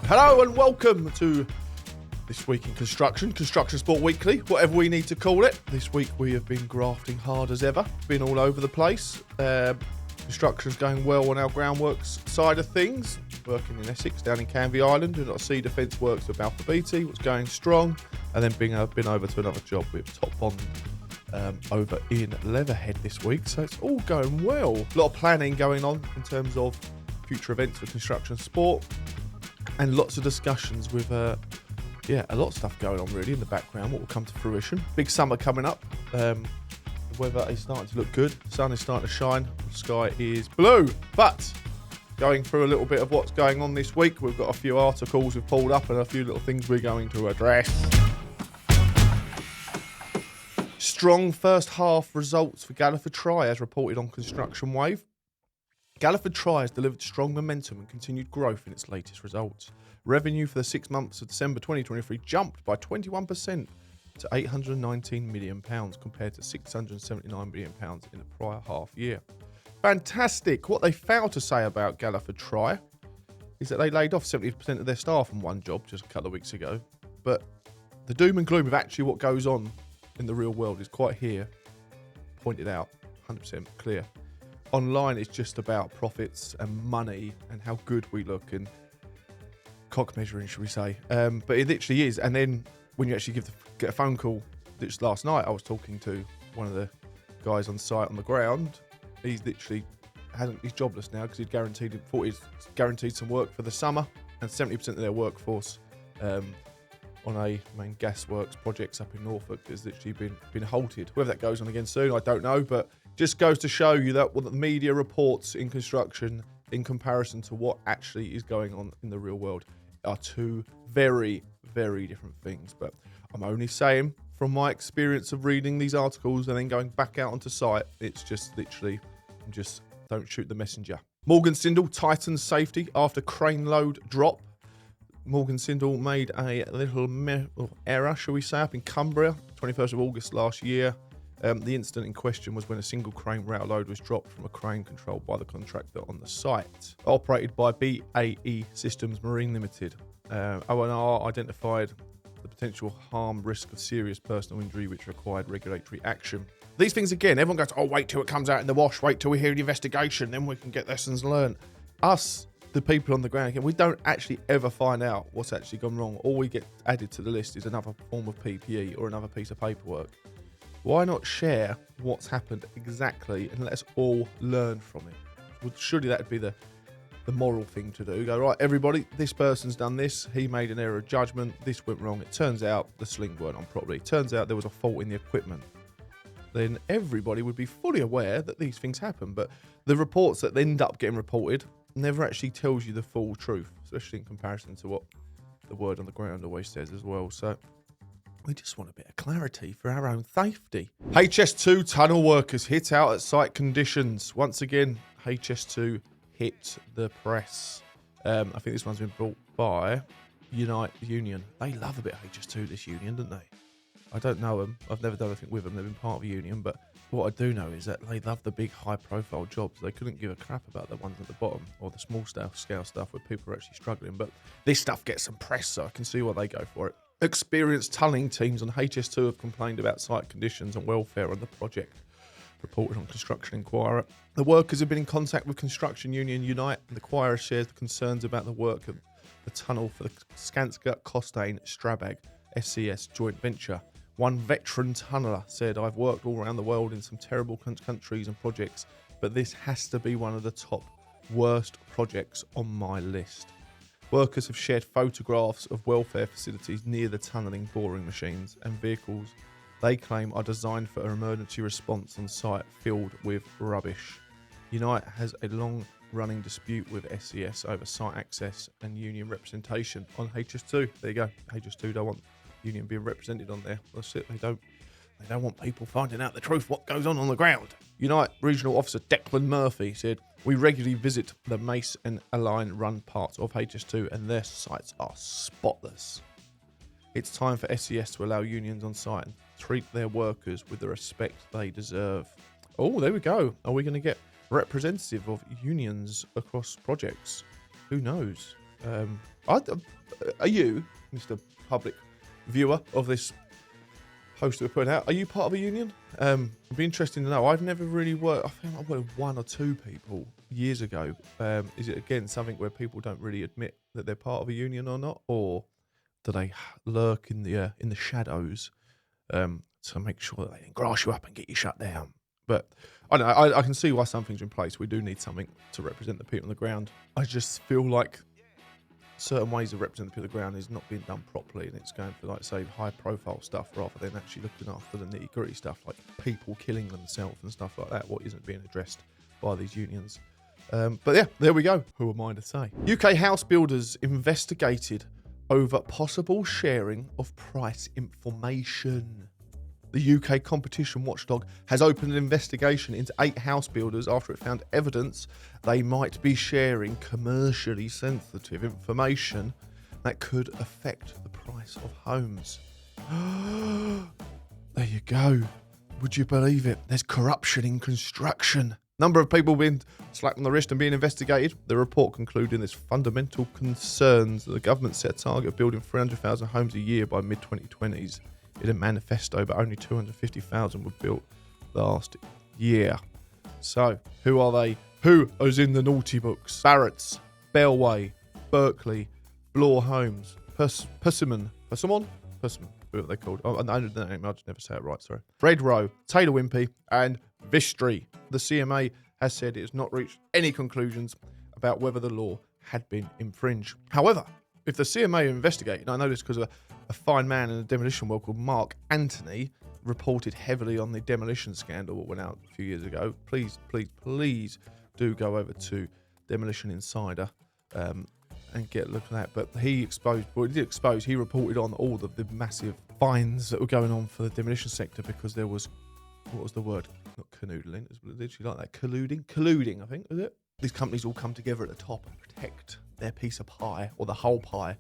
Hello and welcome to This Week in Construction Sport Weekly, whatever we need to call it. This week we have been grafting hard as ever, been all over the place. Construction's going well on our groundworks side of things. Working in Essex, down in Canvey Island, doing a lot of sea defence works with Balfour Beatty, what's going strong. And then been over to another job with Top Bond over in Leatherhead this week. So it's all going well. A lot of planning going on in terms of future events for construction sport. And lots of discussions with, a lot of stuff going on really in the background, what will come to fruition. Big summer coming up. The weather is starting to look good. The sun is starting to shine. The sky is blue. But going through a little bit of what's going on this week, we've got a few articles we've pulled up and a few little things we're going to address. Strong first half results for Galliford Try as reported on Construction Wave. Galliford Try has delivered strong momentum and continued growth in its latest results. Revenue for the 6 months of December 2023 jumped by 21% to £819 million compared to £679 million in the prior half year. Fantastic. What they failed to say about Galliford Try is that they laid off 70% of their staff on one job just a couple of weeks ago. But the doom and gloom of actually what goes on in the real world is quite here, pointed out, 100% clear. Online it's just about profits and money and how good we look and cock measuring, should we say. But it literally is. And then when you actually get a phone call, just last night I was talking to one of the guys on site on the ground. He's literally he's jobless now because thought he'd guaranteed some work for the summer, and 70% of their workforce on a main gasworks projects up in Norfolk has literally been halted. Whether that goes on again soon, I don't know, but just goes to show you that what the media reports in construction in comparison to what actually is going on in the real world are two very, very different things. But I'm only saying from my experience of reading these articles and then going back out onto site, it's just literally, just don't shoot the messenger. Morgan Sindall tightens safety after crane load drop. Morgan Sindall made a little error, shall we say, up in Cumbria, 21st of August last year. The incident in question was when a single crane rail load was dropped from a crane controlled by the contractor on the site. Operated by BAE Systems Marine Limited. ONR identified the potential harm risk of serious personal injury which required regulatory action. These things again, everyone goes, oh, wait till it comes out in the wash, wait till we hear the investigation, then we can get lessons learned. Us, the people on the ground, again, we don't actually ever find out what's actually gone wrong. All we get added to the list is another form of PPE or another piece of paperwork. Why not share what's happened exactly and let us all learn from it? Well, surely that would be the moral thing to do. Go, right, everybody, this person's done this. He made an error of judgment. This went wrong. It turns out the sling weren't on properly. It turns out there was a fault in the equipment. Then everybody would be fully aware that these things happen. But the reports that end up getting reported never actually tells you the full truth, especially in comparison to what the word on the ground always says as well. So we just want a bit of clarity for our own safety. HS2 tunnel workers hit out at site conditions. Once again, HS2 hit the press. I think this one's been brought by Union. They love a bit of HS2, this union, don't they? I don't know them. I've never done anything with them. They've been part of a union. But what I do know is that they love the big high-profile jobs. They couldn't give a crap about the ones at the bottom or the small scale stuff where people are actually struggling. But this stuff gets some press, so I can see why they go for it. Experienced tunnelling teams on HS2 have complained about site conditions and welfare on the project, reported on Construction Inquirer. The workers have been in contact with Construction Union Unite, and the Inquirer shares the concerns about the work of the tunnel for the Skanska Costain Strabag SCS joint venture. One veteran tunneller said, I've worked all around the world in some terrible countries and projects, but this has to be one of the top worst projects on my list. Workers have shared photographs of welfare facilities near the tunnelling boring machines and vehicles they claim are designed for an emergency response on site filled with rubbish. Unite has a long-running dispute with SCS over site access and union representation on HS2. There you go. HS2 don't want union being represented on there. That's it. They don't want people finding out the truth, what goes on the ground. Unite Regional Officer Declan Murphy said, we regularly visit the Mace and Align run parts of HS2 and their sites are spotless. It's time for SCS to allow unions on site and treat their workers with the respect they deserve. Oh, there we go. Are we going to get representative of unions across projects? Who knows? Are you, Mr. Public Viewer of this post that we're putting out, are you part of a union? It'd be interesting to know. I've never really worked. I think I worked with one or two people years ago. Is it again something where people don't really admit that they're part of a union or not, or do they lurk in the shadows to make sure that they can grass you up and get you shut down? But I don't know. I can see why some things are in place. We do need something to represent the people on the ground. I just feel like certain ways of representing the people on the ground is not being done properly, and it's going for, like, say, high-profile stuff rather than actually looking after the nitty-gritty stuff, like people killing themselves and stuff like that, what isn't being addressed by these unions. But yeah, there we go. Who am I to say? UK house builders investigated over possible sharing of price information. The UK competition watchdog has opened an investigation into 8 house builders after it found evidence they might be sharing commercially sensitive information that could affect the price of homes. There you go. Would you believe it? There's corruption in construction. Number of people being slapped on the wrist and being investigated. The report concluding there's fundamental concerns that the government set a target of building 300,000 homes a year by mid-2020s. In a manifesto, but only 250,000 were built last year. So, who are they? Who is in the naughty books? Barrett's, Bellway, Berkeley, Bloor Homes, Persimmon, who are they called? Oh, I know the name, I just never say it right, sorry. Fred Rowe, Taylor Wimpey, and Vistry. The CMA has said it has not reached any conclusions about whether the law had been infringed. However, if the CMA investigated, I know this because a fine man in the demolition world called Mark Anthony reported heavily on the demolition scandal that went out a few years ago. Please do go over to Demolition Insider and get a look at that. But he reported on all of the massive fines that were going on for the demolition sector because there was, what was the word? Not canoodling, it's literally like that. Colluding, I think, is it? These companies all come together at the top and protect their piece of pie, or the whole pie,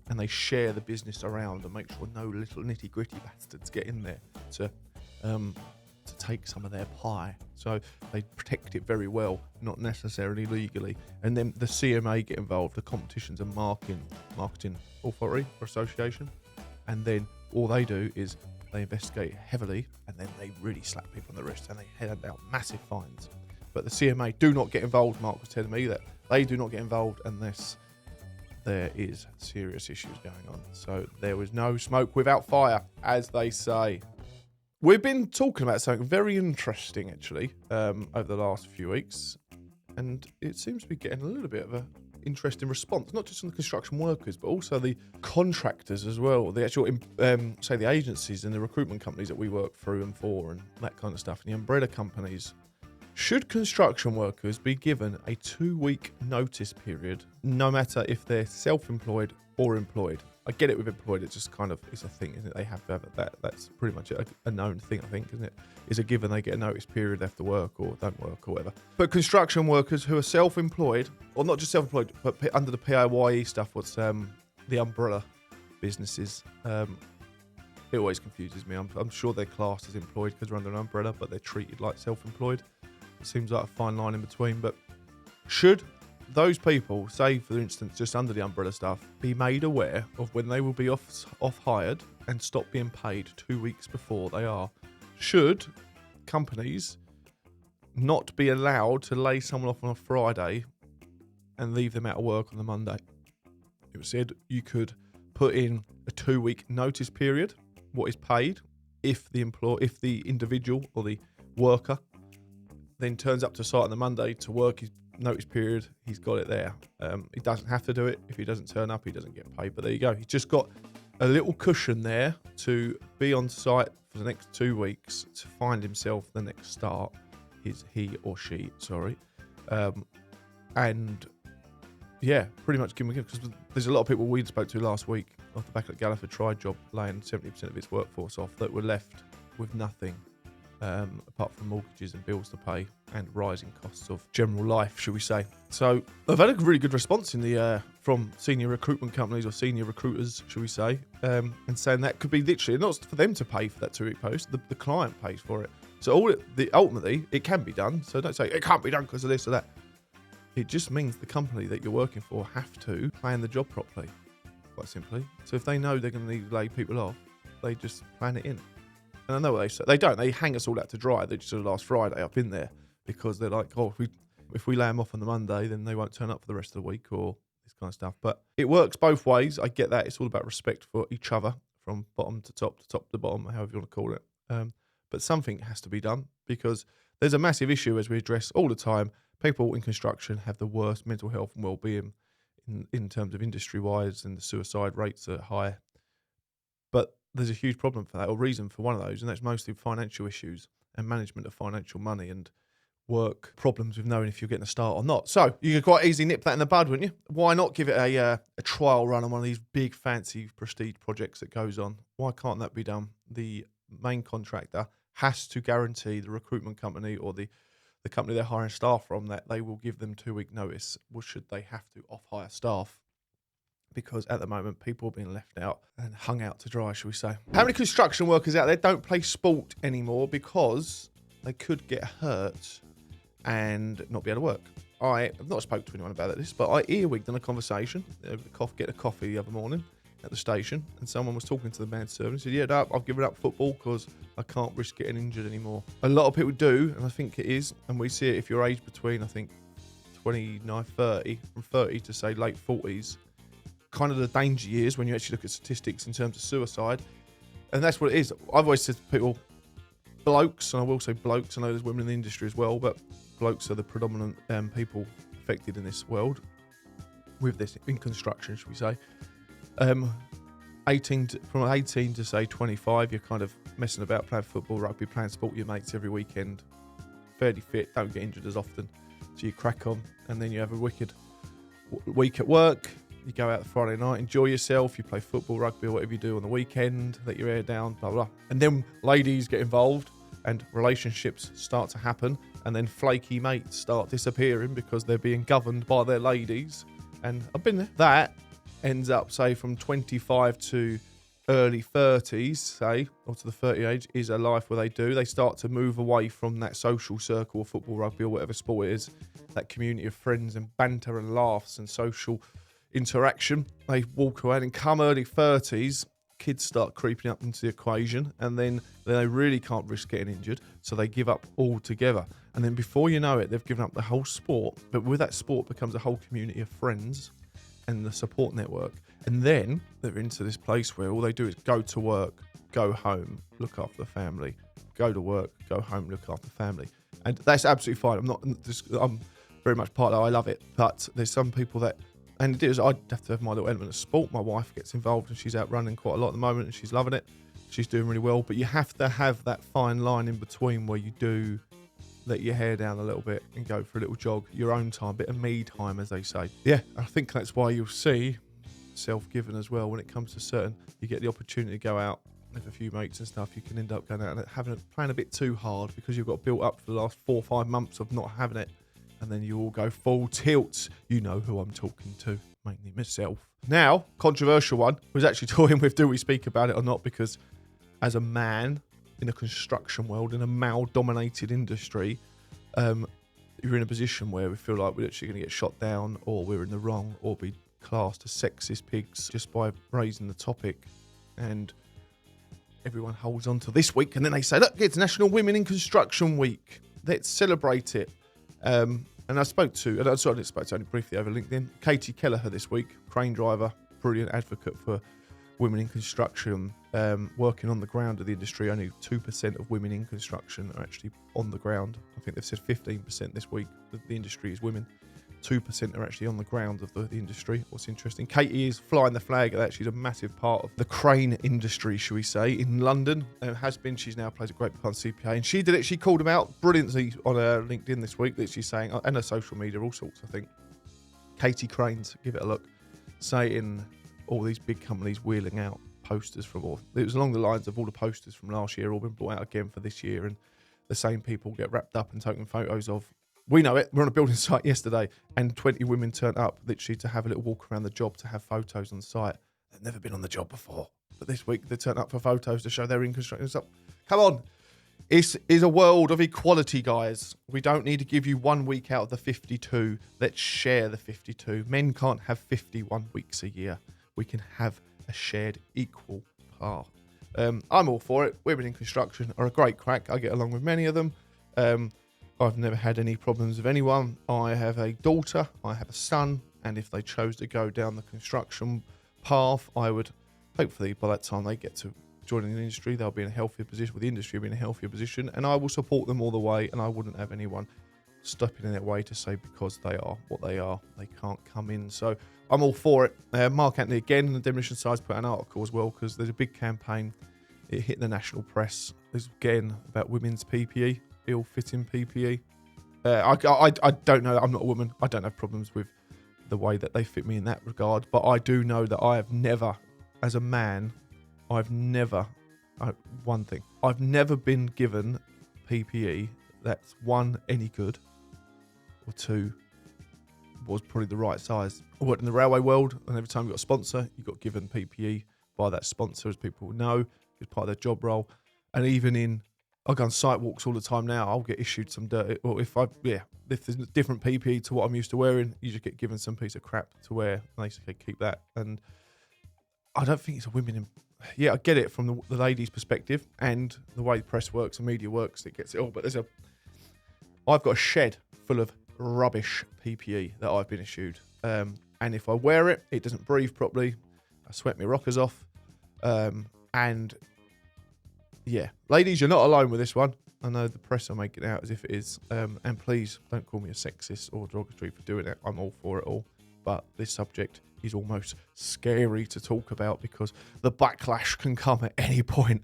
and they share the business around and make sure no little nitty-gritty bastards get in there to take some of their pie. So they protect it very well, not necessarily legally. And then the CMA get involved, the Competitions and Marketing Authority or Association, and then all they do is they investigate heavily, and then they really slap people on the wrist and they hand out massive fines. But the CMA do not get involved. Mark was telling me that they do not get involved unless there is serious issues going on. So there was no smoke without fire, as they say. We've been talking about something very interesting, actually, over the last few weeks. And it seems to be getting a little bit of an interesting response, not just from the construction workers, but also the contractors as well. The actual, say, the agencies and the recruitment companies that we work through and for and that kind of stuff, and the umbrella companies. Should construction workers be given a 2-week notice period, no matter if they're self-employed or employed? I get it with employed, it's just kind of, it's a thing, isn't it? They have to have that. That's pretty much a known thing, I think, isn't it? Is a given they get a notice period, they have to work or don't work or whatever. But construction workers who are self-employed, or not just self-employed, but under the PAYE stuff, what's the umbrella businesses, it always confuses me. I'm sure they're classed as employed because they're under an umbrella, but they're treated like self-employed. It seems like a fine line in between, but should those people, say for instance just under the umbrella stuff, be made aware of when they will be off hired and stop being paid 2 weeks before they are? Should companies not be allowed to lay someone off on a Friday and leave them out of work on the Monday? It was said you could put in a 2-week notice period, what is paid, if the individual or the worker then turns up to site on the Monday to work his notice period, he's got it there. He doesn't have to do it. If he doesn't turn up, he doesn't get paid. But there you go. He's just got a little cushion there to be on site for the next 2 weeks to find himself the next start. He or she, sorry. And yeah, pretty much give him a gift, because there's a lot of people we spoke to last week off the back of the Galliford Tri job, laying 70% of its workforce off, that were left with nothing. Apart from mortgages and bills to pay and rising costs of general life, should we say. So I've had a really good response in the from senior recruitment companies, or senior recruiters, should we say, and saying that could be literally not for them to pay for that 2-week post, the client pays for it. So ultimately it can be done. So don't say it can't be done because of this or that. It just means the company that you're working for have to plan the job properly, quite simply. So if they know they're going to need to lay people off, they just plan it in. And I know what they say. They don't. They hang us all out to dry. They just said last Friday I've been there because they're like, oh, if we lay them off on the Monday, then they won't turn up for the rest of the week or this kind of stuff. But it works both ways. I get that. It's all about respect for each other from bottom to top to bottom, however you want to call it. But something has to be done because there's a massive issue, as we address all the time. People in construction have the worst mental health and well-being in terms of industry-wise, and the suicide rates are high. But there's a huge problem for that, or reason for one of those, and that's mostly financial issues and management of financial money and work problems with knowing if you're getting a start or not. So you could quite easily nip that in the bud, wouldn't you? Why not give it a trial run on one of these big, fancy prestige projects that goes on? Why can't that be done? The main contractor has to guarantee the recruitment company or the company they're hiring staff from that they will give them 2-week notice, or should they have to off-hire staff? Because at the moment, people are being left out and hung out to dry, shall we say. How many construction workers out there don't play sport anymore because they could get hurt and not be able to work? I have not spoke to anyone about this, but I earwigged in a conversation, get a coffee the other morning at the station, and someone was talking to the man servant and said, yeah, no, I've given up football because I can't risk getting injured anymore. A lot of people do, and I think it is, and we see it if you're aged between, I think, 29, 30, from 30 to, say, late 40s, kind of the danger years when you actually look at statistics in terms of suicide. And that's what it is. I've always said to people, blokes, and I will say blokes, I know there's women in the industry as well, but blokes are the predominant people affected in this world with this, in construction, should we say. From 18 to say 25, you're kind of messing about, playing football, rugby, playing sport with your mates every weekend, fairly fit, don't get injured as often, so you crack on, and then you have a wicked week at work. You go out Friday night, enjoy yourself, you play football, rugby, or whatever you do on the weekend, let your hair down, blah, blah. And then ladies get involved and relationships start to happen, and then flaky mates start disappearing because they're being governed by their ladies. And I've been there. That ends up, say, from 25 to early 30s, say, or to the 30 age, is a life where they start to move away from that social circle of football, rugby, or whatever sport it is, that community of friends and banter and laughs and social interaction. They walk away, and come early 30s, kids start creeping up into the equation, and then they really can't risk getting injured, so they give up altogether. And then before you know it, they've given up the whole sport, but with that sport becomes a whole community of friends and the support network. And then they're into this place where all they do is go to work, go home, look after the family, go to work, go home, look after the family. And that's absolutely fine. I'm very much part of that. I love it. But there's some people that, and it is, I'd have to have my little element of sport. My wife gets involved and she's out running quite a lot at the moment and she's loving it. She's doing really well. But you have to have that fine line in between where you do let your hair down a little bit and go for a little jog, your own time, bit of me time, as they say. Yeah, I think that's why you'll see self-given as well when it comes to certain, you get the opportunity to go out with a few mates and stuff, you can end up going out and playing a bit too hard because you've got built up for the last 4 or 5 months of not having it, and then you all go full tilt. You know who I'm talking to, mainly myself. Now, controversial one, was actually toying with do we speak about it or not, because as a man in a construction world, in a male-dominated industry, you're in a position where we feel like we're actually going to get shot down, or we're in the wrong, or be classed as sexist pigs just by raising the topic. And everyone holds on to this week, and then they say, look, it's National Women in Construction Week. Let's celebrate it. And I spoke to only briefly over LinkedIn, Katie Kelleher this week, crane driver, brilliant advocate for women in construction, working on the ground of the industry. Only 2% of women in construction are actually on the ground. I think they've said 15% this week that the industry is women. 2% are actually on the ground of the industry. What's interesting, Katie is flying the flag of that. She's a massive part of the crane industry, shall we say, in London. Has been. She's now plays a great part on CPA. And she did it. She called him out brilliantly on her LinkedIn this week, that she's saying, and her social media, all sorts, I think. Katie Cranes, give it a look. Saying all these big companies wheeling out posters from all. It was along the lines of all the posters from last year all been brought out again for this year, and the same people get wrapped up and taken photos of. We know it. We're on a building site yesterday, and 20 women turned up literally to have a little walk around the job, to have photos on the site. They've never been on the job before, but this week they turned up for photos to show they're in construction. It's like, come on, It is a world of equality, guys. We don't need to give you 1 week out of the 52. Let's share the 52. Men can't have 51 weeks a year. We can have a shared equal part. I'm all for it. Women in construction are a great crack. I get along with many of them. I've never had any problems with anyone. I have a daughter, I have a son, and if they chose to go down the construction path, I would, hopefully by that time they get to join the industry, they'll be in a healthier position, with the industry will be in a healthier position, and I will support them all the way, and I wouldn't have anyone stepping in their way to say because they are what they are, they can't come in. So I'm all for it. Mark Anthony, again, in the demolition side's put an article as well, because there's a big campaign. It hit the national press. There's, again, about women's PPE, ill-fitting PPE. I don't know. I'm not a woman. I don't have problems with the way that they fit me in that regard. But I do know that I have never, as a man, I've never been given PPE that's, one, any good, or two, was probably the right size. I worked in the railway world, and every time you got a sponsor, you got given PPE by that sponsor, as people know. It's part of their job role. And even I go on site walks all the time now, I'll get issued some dirt. Or if there's different PPE to what I'm used to wearing, you just get given some piece of crap to wear. And they say, keep that. And I don't think it's a women in... Yeah, I get it from the ladies' perspective and the way the press works and media works, it gets it all. But I've got a shed full of rubbish PPE that I've been issued. And if I wear it, it doesn't breathe properly. I sweat my rockers off. And yeah, ladies, you're not alone with this one. I know the press are making it out as if it is. And please don't call me a sexist or derogatory for doing it. I'm all for it all. But this subject is almost scary to talk about because the backlash can come at any point.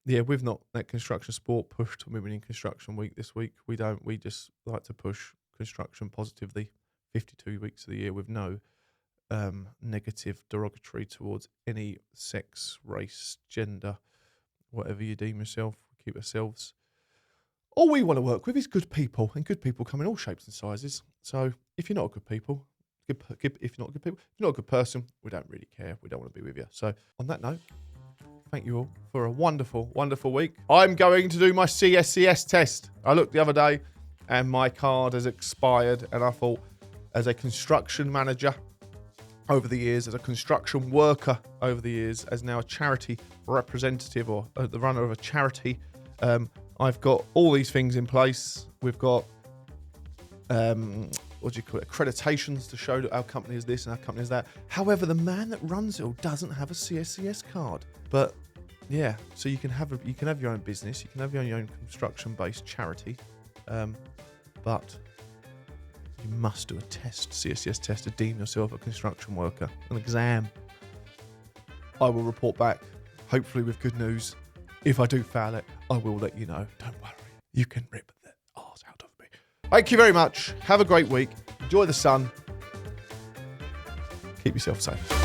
We've not let construction sport pushed Women in Construction Week this week. We don't. We just like to push construction positively 52 weeks of the year with no negative derogatory towards any sex, race, gender, whatever you deem yourself. Keep ourselves. All we want to work with is good people, and good people come in all shapes and sizes. So if you're not a good people, if you're not a good people, if you're not a good person, we don't really care. We don't want to be with you. So on that note, thank you all for a wonderful, wonderful week. I'm going to do my CSCS test. I looked the other day and my card has expired, and I thought, as a construction manager over the years, as a construction worker over the years, as now a charity representative or the runner of a charity, I've got all these things in place. We've got accreditations to show that our company is this and our company is that. However, the man that runs it all doesn't have a CSCS card. But yeah, so you can have your own business, you can have your own construction-based charity, but you must do a test, CSCS test, to deem yourself a construction worker, an exam. I will report back, hopefully with good news. If I do fail it, I will let you know. Don't worry, you can rip the arse out of me. Thank you very much. Have a great week. Enjoy the sun. Keep yourself safe.